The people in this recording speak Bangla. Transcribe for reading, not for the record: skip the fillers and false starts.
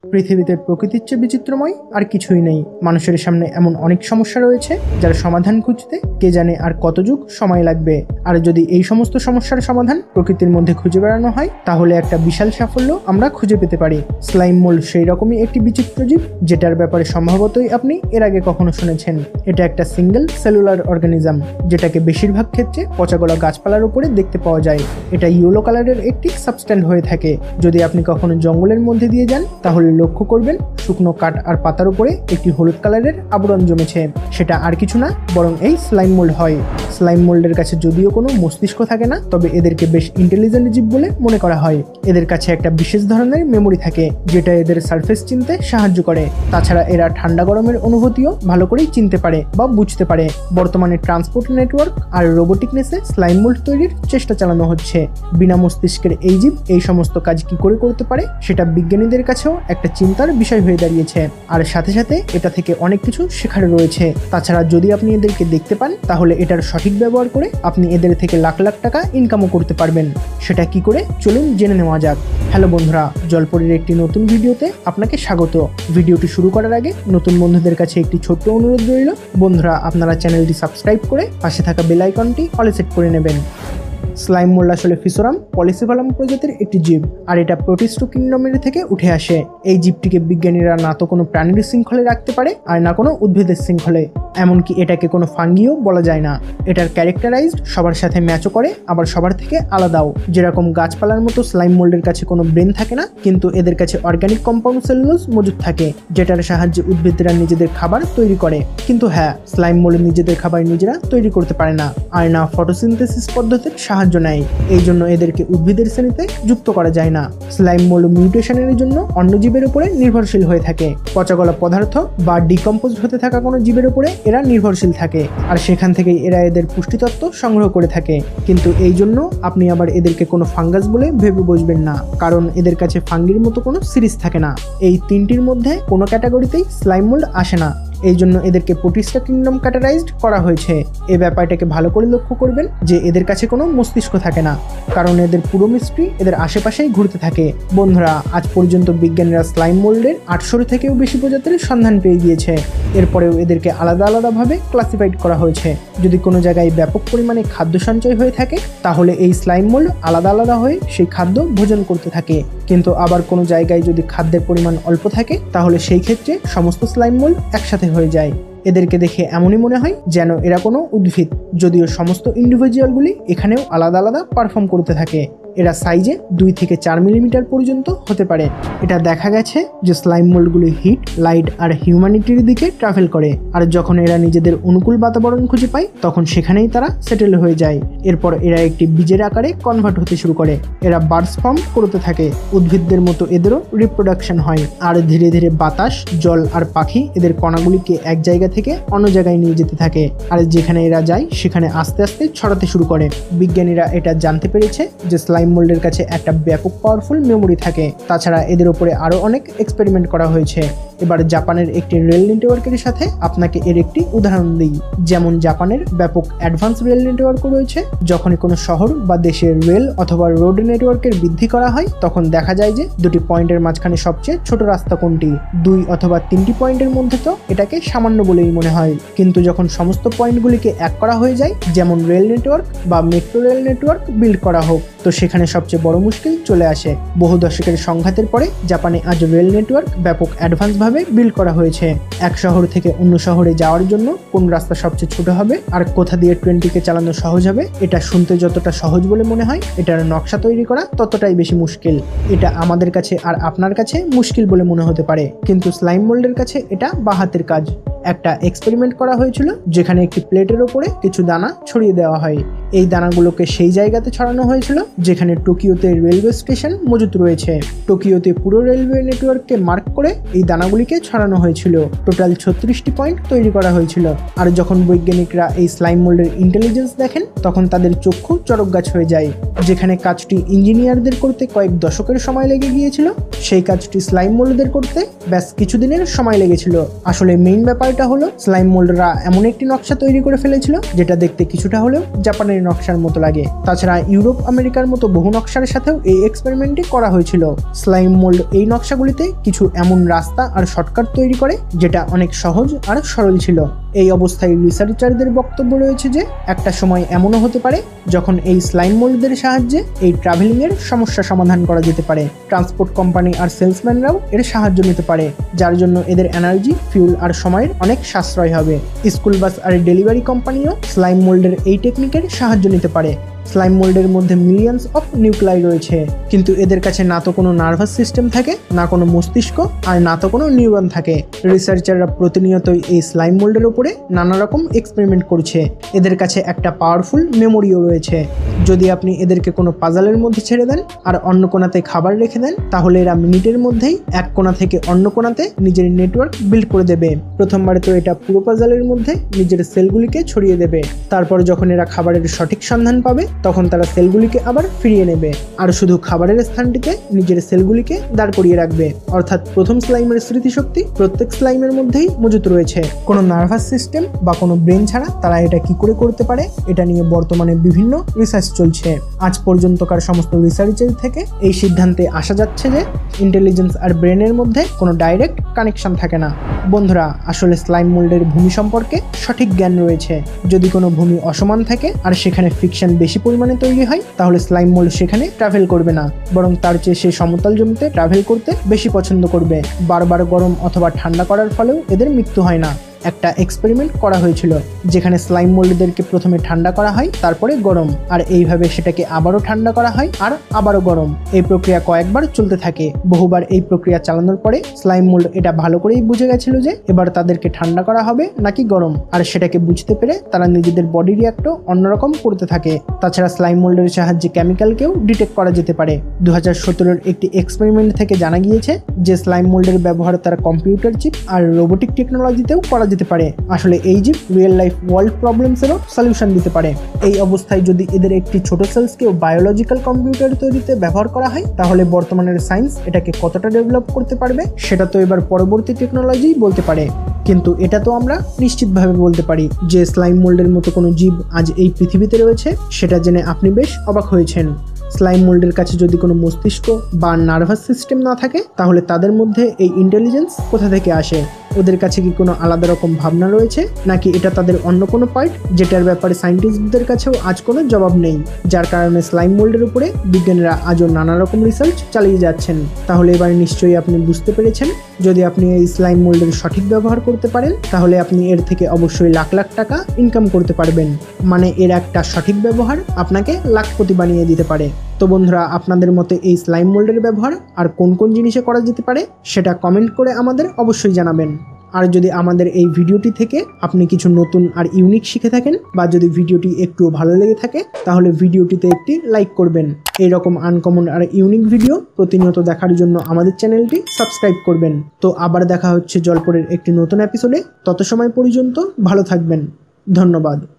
পৃথিবীতে প্রকৃতির চেয়ে বিচিত্রময় আর কিছুই নেই। মানুষের সামনে এমন অনেক সমস্যা রয়েছে যার সমাধান খুঁজতে কে জানে আর কত যুগ সময় লাগবে। আর যদি এই সমস্ত সমস্যার সমাধান প্রকৃতির মধ্যে খুঁজে বেড়ানো হয় তাহলে একটা বিশাল সাফল্য আমরা খুঁজে পেতে পারি। স্লাইম মোল্ড সেই রকমই একটি বিচিত্র জীব যেটার ব্যাপারে সম্ভবতই আপনি এর আগে কখনো শুনেছেন। এটা একটা সিঙ্গেল সেলুলার অর্গানিজম যেটাকে বেশিরভাগ ক্ষেত্রে পচাগলা গাছপালার উপরে দেখতে পাওয়া যায়। এটা ইয়েলো কালারের একটি সাবস্ট্যান্স হয়ে থাকে। যদি আপনি কখনো জঙ্গলের মধ্যে দিয়ে যান তাহলে লক্ষ্য করবেন শুকনো কাঠ আর পাতার উপরে একটি হলুদ কালারের আবরণ জমেছে। সেটা আর কিছু না বরং এই স্লাইম মোল্ড হয়। স্লাইম মোল্ডের কাছে যদিও কোনো মস্তিষ্ক থাকে না, তবে এদেরকে বেশ ইন্টেলিজেন্ট জীব বলে মনে করা হয়। এদের কাছে একটা বিশেষ ধরনের মেমোরি থাকে যেটা এদের সারফেস চিনতে সাহায্য করে। তাছাড়া এরা ঠান্ডা গরমের অনুভূতিও ভালো করেই চিনতে পারে বা বুঝতে পারে। বর্তমানে ট্রান্সপোর্ট নেটওয়ার্ক আর রোবোটিকনেসে স্লাইম মোল্ড তৈরির চেষ্টা চালানো হচ্ছে। বিনা মস্তিষ্কের এই জীব এই সমস্ত কাজ কি করে করতে পারে সেটা বিজ্ঞানীদের কাছেও একটা চিন্তার বিষয় হয়ে দাঁড়িয়েছে। আর সাথে সাথে এটা থেকে অনেক কিছু শেখার রয়েছে। তাছাড়া যদি আপনি এদেরকে দেখতে পান তাহলে এটার সঠিক ব্যবহার করে আপনি এদের থেকে লাখ লাখ টাকা ইনকামও করতে পারবেন। সেটা কি করে চলুন জেনে নেওয়া যাক। হ্যালো বন্ধুরা, জলপরীর একটি নতুন ভিডিওতে আপনাকে স্বাগত। ভিডিওটি শুরু করার আগে নতুন বন্ধুদের কাছে একটি ছোট্ট অনুরোধ রইল, বন্ধুরা আপনারা চ্যানেলটি সাবস্ক্রাইব করে পাশে থাকা বেল আইকনটি অলে সেট করে নেবেন। স্লাইম মোল্ড আসলে ফিসোরাম পলিসিফালাম প্রজাতির একটি জীব, আর এটা প্রোটিস্টো কিংডমের থেকে উঠে আসে। এই জীবটিকে বিজ্ঞানীরা না তো কোনো প্রাণীর শৃঙ্খলে রাখতে পারে আর না কোনো উদ্ভিদের শৃঙ্খলে, এমনকি এটাকে কোনো ফাঙ্গিও বলা যায় না। এটার ক্যারেক্টারাইজড সবার সাথে ম্যাচও করে, আবার সবার থেকে আলাদাও। যেরকম গাছপালার মতো স্লাইম মোল্ডের কাছে কোনো ব্রেন থাকে না, কিন্তু এদের কাছে অর্গানিক কম্পাউন্ড সেলুলোজ মজুদ থাকে যেটার সাহায্যে উদ্ভিদরা নিজেদের খাবার তৈরি করে। কিন্তু হ্যাঁ, স্লাইম মোল্ড নিজেদের খাবার নিজেরা তৈরি করতে পারে না, আর না ফটোসিনথেসিস পদ্ধতির সাহায্য নেয়। এই জন্য এদেরকে উদ্ভিদের শ্রেণীতে যুক্ত করা যায় না। স্লাইম মোল্ড মিউটেশনের জন্য অন্য জীবের উপরে নির্ভরশীল হয়ে থাকে। পচাগলা পদার্থ বা ডিকম্পোজড হতে থাকা কোনো জীবের উপরে এরা নির্ভরশীল থাকে, আর সেখান থেকেই এরা এদের পুষ্টিতত্ত্ব সংগ্রহ করে থাকে। কিন্তু এই জন্য আপনি আবার এদেরকে কোনো ফাঙ্গাস বলে ভেবে বসবেন না, কারণ এদের কাছে ফাঙ্গির মতো কোনো সিরিজ থাকে না। এই তিনটির মধ্যে কোনো ক্যাটাগরিতেই স্লাইম মোল্ড আসে না। এই জন্য এদেরকে প্রোটিস্টা কিংডম ক্যাটাগরাইজড করা হয়েছে। এই ব্যাপারটাকে ভালো করে লক্ষ্য করবেন যে এদের কাছে কোনো মস্তিষ্ক থাকে না, কারণ এদের পুরো মিস্ট্রি এদের আশেপাশেই ঘুরতে থাকে। বন্ধুরা, আজ পর্যন্ত বিজ্ঞানীরা স্লাইম মোল্ডের 800 থেকেও বেশি প্রজাতির সন্ধান পেয়ে গিয়েছে। এরপরেও এদেরকে আলাদা আলাদাভাবে ক্লাসিফাইড করা হয়েছে। যদি কোনো জায়গায় ব্যাপক পরিমাণে খাদ্য সঞ্চয় হয়ে থাকে তাহলে এই স্লাইম মোল্ড আলাদা আলাদা হয়ে সেই খাদ্য ভোজন করতে থাকে। কিন্তু আবার কোনো জায়গায় যদি খাদ্যের পরিমাণ অল্প থাকে তাহলে সেই ক্ষেত্রে সমস্ত স্লাইম মোল্ড একসাথে হয়ে যায়। এদেরকে দেখে এমনই মনে হয় যেন এরা কোনো উদ্ভিদ, যদিও সমস্ত ইন্ডিভিজুয়ালগুলি এখানেও আলাদা আলাদা পারফর্ম করতে থাকে। এরা সাইজে 2 থেকে 4 মিলিমিটার পর্যন্ত হতে পারে। এটা দেখা গেছে যে স্লাইম মোল্ডগুলি হিট, লাইট আর হিউম্যানিটির দিকে ট্রাভেল করে, আর যখন এরা নিজেদের অনুকূল বাতাবরণ খুঁজে পায় তখন সেখানেই তারা সেটেল হয়ে যায়। এরপর এরা একটি বীজের আকারে কনভার্ট হতে শুরু করে। এরা বার্ডস ফর্ম করতে থাকে। উদ্ভিদদের মতো এদেরও রিপ্রোডাকশন হয়, আর ধীরে ধীরে বাতাস, জল আর পাখি এদের কণাগুলিকে এক জায়গা থেকে অন্য জায়গায় নিয়ে যেতে থাকে, আর যেখানে এরা যায় সেখানে আস্তে আস্তে ছড়াতে শুরু করে। বিজ্ঞানীরা এটা জানতে পেরেছে যে স্লাইম মোল্ডের কাছে একটা ব্যাপক পাওয়ারফুল মেমোরি থাকে। তাছাড়া এদের উপরে আরো অনেক এক্সপেরিমেন্ট করা হয়েছে। এবার জাপানের একটি রেল নেটওয়ার্কের সাথে আপনাকে এর একটি উদাহরণ দিই। যেমন জাপানের ব্যাপক অ্যাডভান্স রেল নেটওয়ার্ক রয়েছে। যখনই কোনো শহর বা দেশের রেল অথবা রোড নেটওয়ার্কের বৃদ্ধি করা হয় তখন দেখা যায় যে দুটি পয়েন্টের মাঝখানে সবচেয়ে ছোট রাস্তা কোনটি। 2 অথবা 3টি পয়েন্টের মধ্যে তো এটাকে সামান্য বলেই মনে হয়, কিন্তু যখন সমস্ত পয়েন্টগুলিকে এক করা হয়ে যায়, যেমন রেল নেটওয়ার্ক বা মেট্রো রেল নেটওয়ার্ক বিল্ড করা হোক, তো সেখানে সবচেয়ে বড় মুশকিল চলে আসে। বহু দশকের সংঘাতের পরে জাপানে আজ রেল নেটওয়ার্ক ব্যাপক অ্যাডভান্স ভাবে বিল্ড করা হয়েছে। এক শহর থেকে অন্য শহরে যাওয়ার জন্য কোন রাস্তা সবচেয়ে ছোট হবে আর কোথা দিয়ে ট্রেনটিকে চালানো সহজ হবে, এটা শুনতে যতটা সহজ বলে মনে হয়, এটার নকশা তৈরি করা ততটাই বেশি মুশকিল। এটা আমাদের কাছে আর আপনার কাছে মুশকিল বলে মনে হতে পারে, কিন্তু স্লাইম মোল্ডের কাছে এটা বাহাতের কাজ। একটা এক্সপেরিমেন্ট করা হয়েছিল যেখানে একটি প্লেটের ওপরে কিছু দানা ছড়িয়ে দেওয়া হয়। এই দানাগুলোকে সেই জায়গাতে ছড়ানো হয়েছিল যেখানে টোকিওতে রেলওয়ে স্টেশন মজুদ রয়েছে। টোকিওতে পুরো রেলওয়ে নেটওয়ার্ককে মার্ক করে এই দানাগুলিকে ছড়ানো হয়েছিল। টোটাল 36টি পয়েন্ট তৈরি করা হয়েছিল। আর যখন বৈজ্ঞানিকরা এই স্লাইম মোল্ডের ইন্টেলিজেন্স দেখেন তখন তাদের চক্ষু চড়ক গাছ হয়ে যায়। যেখানে কাজটি ইঞ্জিনিয়ারদের করতে কয়েক দশকের সময় লেগে গিয়েছিল, সেই কাজটি স্লাইম মোল্ডদের করতে ব্যাস কিছুদিনের সময় লেগেছিল। আসলে মেইন ব্যাপার উপায়টা হলো স্লাইম মোল্ডরা এমন একটি নকশা তৈরি করে ফেলেছিল যেটা দেখতে কিছুটা হলেও জাপানের নকশার মতো লাগে। তাছাড়া ইউরোপ আমেরিকার মতো বহু নকশার সাথেও এই এক্সপেরিমেন্টটি করা হয়েছিল। স্লাইম মোল্ড এই নকশাগুলিতে কিছু এমন রাস্তা আর শর্টকাট তৈরি করে যেটা অনেক সহজ আর সরল ছিল। এই অবস্থায় রিসার্চারদের বক্তব্য রয়েছে যে একটা সময় এমনও হতে পারে যখন এই স্লাইম মোল্ডদের সাহায্যে এই ট্রাভেলিং এর সমস্যা সমাধান করা যেতে পারে। ট্রান্সপোর্ট কোম্পানি আর সেলসম্যানরাও এর সাহায্য নিতে পারে, যার জন্য এদের এনার্জি, ফিউল আর সময়ের অনেক সাশ্রয় হবে। স্কুল বাস আর ডেলিভারি কোম্পানিও স্লাইম মোল্ডের এই টেকনিকের সাহায্য নিতে পারে। স্লাইম মোল্ডের মধ্যে মিলিয়ন্স অফ নিউক্লাই রয়েছে, কিন্তু এদের কাছে না তো কোনো নার্ভাস সিস্টেম থাকে, না কোনো মস্তিষ্ক, আর না তো কোনো নিউরন থাকে। রিসার্চাররা প্রতিনিয়তই এই স্লাইম মোল্ডের উপরে নানা রকম এক্সপেরিমেন্ট করছে। এদের কাছে একটা পাওয়ারফুল মেমোরিও রয়েছে। যদি আপনি এদেরকে কোনো পাজালের মধ্যে ছেড়ে দেন আর অন্য কোণাতে খাবার রেখে দেন, তাহলে এরা মিনিটের মধ্যেই এক কোণা থেকে অন্য কোণাতে নিজের নেটওয়ার্ক বিল্ড করে দেবে। প্রথমবারে তো এটা পুরো পাজালের মধ্যে নিজের সেলগুলিকে ছড়িয়ে দেবে, তারপর যখন এরা খাবারের সঠিক সন্ধান পাবে তখন তারা সেলগুলিকে আবার ফিরিয়ে নেবে আর শুধু খাবারের স্থানটিতে নিজের সেলগুলিকে দাঁড় করিয়ে রাখবে। অর্থাৎ প্রথম স্লাইমের স্মৃতিশক্তি প্রত্যেক স্লাইমের মধ্যেই মজুত রয়েছে। কোনো নার্ভাস সিস্টেম বা কোনো ব্রেন ছাড়া তারা এটা কি করে করতে পারে, এটা নিয়ে বর্তমানে বিভিন্ন রিসার্চ চলছে। আজ পর্যন্তকার সমস্ত রিসার্চের থেকে এই সিদ্ধান্তে আসা যাচ্ছে যে ইন্টেলিজেন্স আর ব্রেনের মধ্যে কোনো ডাইরেক্ট কানেকশন থাকে না। বন্ধুরা, আসলে স্লাইম মোল্ডের ভূমি সম্পর্কে সঠিক জ্ঞান রয়েছে। যদি কোনো ভূমি অসমান থাকে আর সেখানে ফ্রিকশন বেশি পরিমাণে তৈরি হয়, তাহলে স্লাইম মোল্ড সেখানে ট্রাভেল করবে না, বরং তার চেয়ে সে সমতল জমিতে ট্রাভেল করতে বেশি পছন্দ করবে। বারবার গরম অথবা ঠান্ডা করার ফলেও এদের মৃত্যু হয় না। একটা এক্সপেরিমেন্ট করা হয়েছিল যেখানে স্লাইম মোল্ডদেরকে প্রথমে ঠান্ডা করা হয়, তারপরে গরম, আর এইভাবে সেটাকে আবারও ঠান্ডা করা হয় আর আবারও গরম। এই প্রক্রিয়া কয়েকবার চলতে থাকে। বহুবার এই প্রক্রিয়া চালানোর পরে স্লাইম মোল্ড এটা ভালো করেই বুঝে গেছিল যে এবার তাদেরকে ঠান্ডা করা হবে নাকি গরম, আর সেটাকে বুঝতে পেরে তারা নিজেদের বডি রিঅ্যাক্টও অন্যরকম করতে থাকে। তাছাড়া স্লাইম মোল্ডের সাহায্যে কেমিক্যালকেও ডিটেক্ট করা যেতে পারে। 2017-এর একটি এক্সপেরিমেন্ট থেকে জানা গিয়েছে যে স্লাইম মোল্ডের ব্যবহার তার কম্পিউটার চিপ আর রোবোটিক টেকনোলজিতেও করা যেতে পারে। আসলে এই যে রিয়েল লাইফ ওয়ার্ল্ড প্রবলেমসেরও সলিউশন দিতে পারে। এই অবস্থায় যদি এদের একটি ছোট সেলসকেও বায়োলজিক্যাল কম্পিউটার তৈরিতে ব্যবহার করা হয়, তাহলে বর্তমানের সায়েন্স এটাকে কতটা ডেভেলপ করতে পারবে সেটা তো এবার পরবর্তী টেকনোলজিই বলতে পারে। কিন্তু এটা তো আমরা নিশ্চিতভাবে বলতে পারি যে স্লাইম মোল্ডের মতো কোনো জীব আজ এই পৃথিবীতে রয়েছে, সেটা জেনে আপনি বেশ অবাক হয়েছেন। স্লাইম মোল্ডের কাছে যদি কোনো মস্তিষ্ক বা নার্ভাস সিস্টেম না থাকে, তাহলে তাদের মধ্যে এই ইন্টেলিজেন্স কোথা থেকে আসে? ওদের কাছে কি কোনো আলাদা রকম ভাবনা রয়েছে, নাকি এটা তাদের অন্য কোনো পার্ট যেটার ব্যাপারে সায়েন্টিস্টদের কাছেও আজ কোনো জবাব নেই? যার কারণে স্লাইম মোল্ডের উপরে বিজ্ঞানীরা আজও নানা রকম রিসার্চ চালিয়ে যাচ্ছেন। তাহলে এবার নিশ্চয়ই আপনি বুঝতে পেরেছেন, যদি আপনি এই স্লাইম মোল্ডের সঠিক ব্যবহার করতে পারেন, তাহলে আপনি এর থেকে অবশ্যই লাখ লাখ টাকা ইনকাম করতে পারবেন। মানে এর একটা সঠিক ব্যবহার আপনাকে লাখপতি বানিয়ে দিতে পারে। তো বন্ধুরা, আপনাদের মতে এই স্লাইম মোল্ডের ব্যবহার আর কোন কোন জিনিসে করা যেতে পারে সেটা কমেন্ট করে আমাদের অবশ্যই জানাবেন। আর যদি আমাদের এই ভিডিওটি থেকে আপনি কিছু নতুন আর ইউনিক শিখে থাকেন, বা যদি ভিডিওটি একটুও ভালো লেগে থাকে, তাহলে ভিডিওটিতে একটি লাইক করবেন। এইরকম আনকমন আর ইউনিক ভিডিও প্রতিনিয়ত দেখার জন্য আমাদের চ্যানেলটি সাবস্ক্রাইব করবেন। তো আবার দেখা হচ্ছে জলপরের একটি নতুন এপিসোডে। তত সময় পর্যন্ত ভালো থাকবেন। ধন্যবাদ।